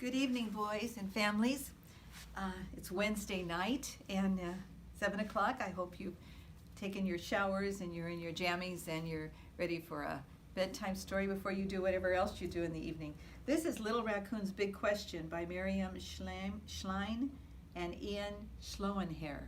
Good evening, boys and families. It's Wednesday night and 7 o'clock. I hope you've taken your showers and you're in your jammies and you're ready for a bedtime story before you do whatever else you do in the evening. This is Little Raccoon's Big Question by Miriam Schlein and Ian Schoenherr.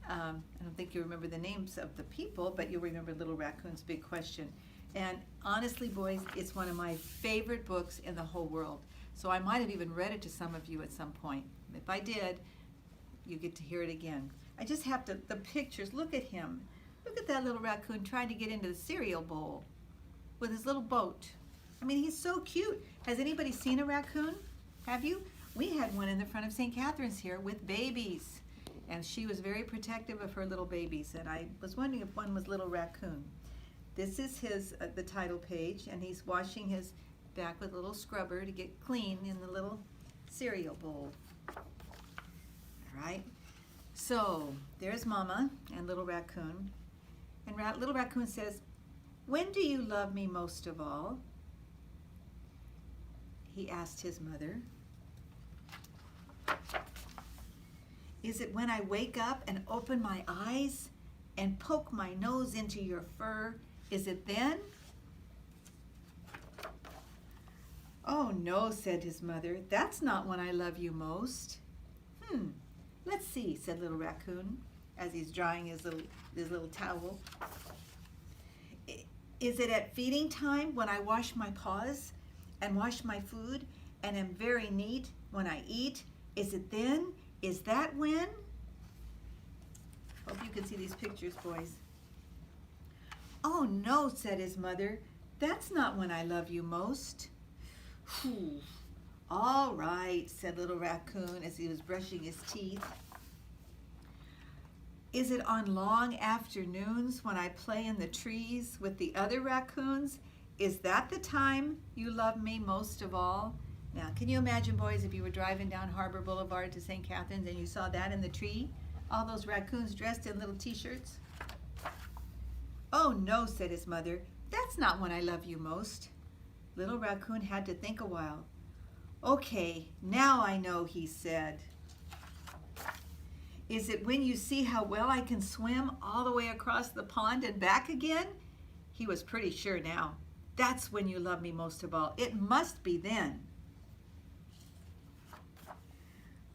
I don't think you remember the names of the people, but you'll remember Little Raccoon's Big Question. And honestly, boys, it's one of my favorite books in the whole world. So I might have even read it to some of you at some point. If I did, you get to hear it again. I just have to, the pictures, look at him. Look at that little raccoon trying to get into the cereal bowl with his little boat. I mean, he's so cute. Has anybody seen a raccoon? Have you? We had one in the front of St. Catherine's here with babies. And she was very protective of her little babies. And I was wondering if one was Little Raccoon. This is his, the title page, and he's washing his back with a little scrubber to get clean in the little cereal bowl. All right, so there's Mama and Little Raccoon. And Little Raccoon says, "When do you love me most of all?" He asked his mother. "Is it when I wake up and open my eyes and poke my nose into your fur? Is it then?" "Oh no," said his mother, "that's not when I love you most." Let's see," said Little Raccoon as he's drying his little towel. "Is it at feeding time when I wash my paws and wash my food and am very neat when I eat? Is it then? Is that when?" Hope you can see these pictures, boys. "Oh no," said his mother, "that's not when I love you most." "Whew. All right," said Little Raccoon as he was brushing his teeth. "Is it on long afternoons when I play in the trees with the other raccoons? Is that the time you love me most of all?" Now, can you imagine, boys, if you were driving down Harbor Boulevard to St. Catherine's and you saw that in the tree? All those raccoons dressed in little t-shirts? "Oh no," said his mother, "that's not when I love you most." Little Raccoon had to think a while. "Okay, now I know," he said. "Is it when you see how well I can swim all the way across the pond and back again?" He was pretty sure now. "That's when you love me most of all. It must be then."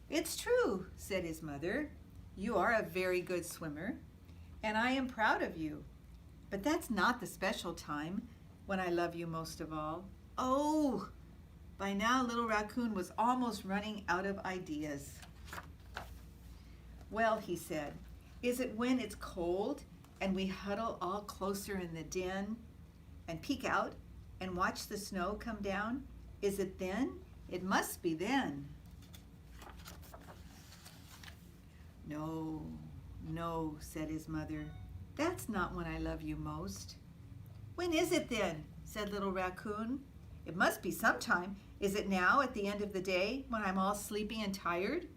"It's true," said his mother. "You are a very good swimmer, and I am proud of you. But that's not the special time when I love you most of all." Oh! By now, Little Raccoon was almost running out of ideas. "Well," he said, "is it when it's cold and we huddle all closer in the den and peek out and watch the snow come down? Is it then? It must be then." "No, no," said his mother. "That's not when I love you most." "When is it then?" said Little Raccoon. "It must be sometime. Is it now at the end of the day when I'm all sleepy and tired?"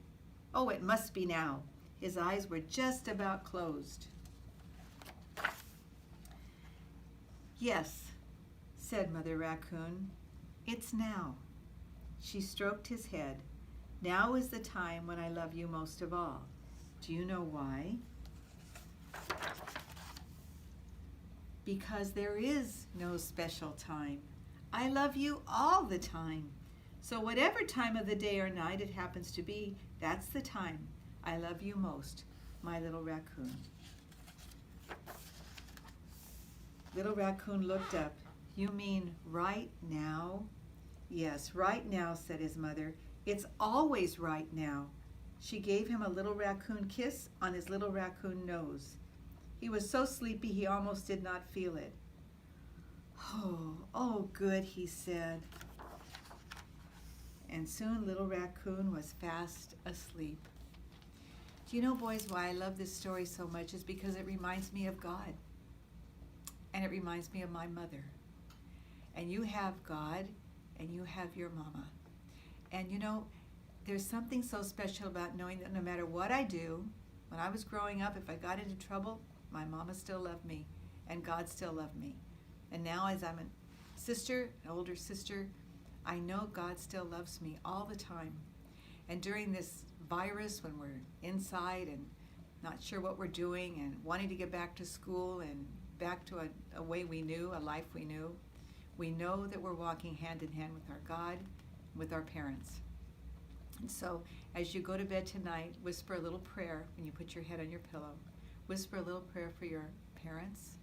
"Oh, it must be now." His eyes were just about closed. "Yes," said Mother Raccoon, "it's now." She stroked his head. "Now is the time when I love you most of all. Do you know why?" "Because there is no special time. I love you all the time. So whatever time of the day or night it happens to be, that's the time I love you most, my little raccoon." Little Raccoon looked up. "You mean right now?" "Yes, right now," said his mother. "It's always right now." She gave him a little raccoon kiss on his little raccoon nose. He was so sleepy he almost did not feel it. Oh, good," he said. And soon Little Raccoon was fast asleep. Do you know, boys, why I love this story so much is because it reminds me of God. And it reminds me of my mother. And you have God, and you have your mama. And you know, there's something so special about knowing that no matter what I do, when I was growing up, if I got into trouble, my mama still loved me, and God still loved me. And now as I'm a sister, an older sister, I know God still loves me all the time. And during this virus, when we're inside and not sure what we're doing and wanting to get back to school and back to a way we knew, a life we know that we're walking hand in hand with our God, with our parents. And so as you go to bed tonight, whisper a little prayer when you put your head on your pillow. Whisper a little prayer for your parents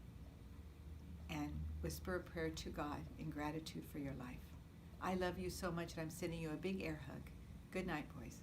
and whisper a prayer to God in gratitude for your life. I love you so much, and I'm sending you a big air hug. Good night, boys.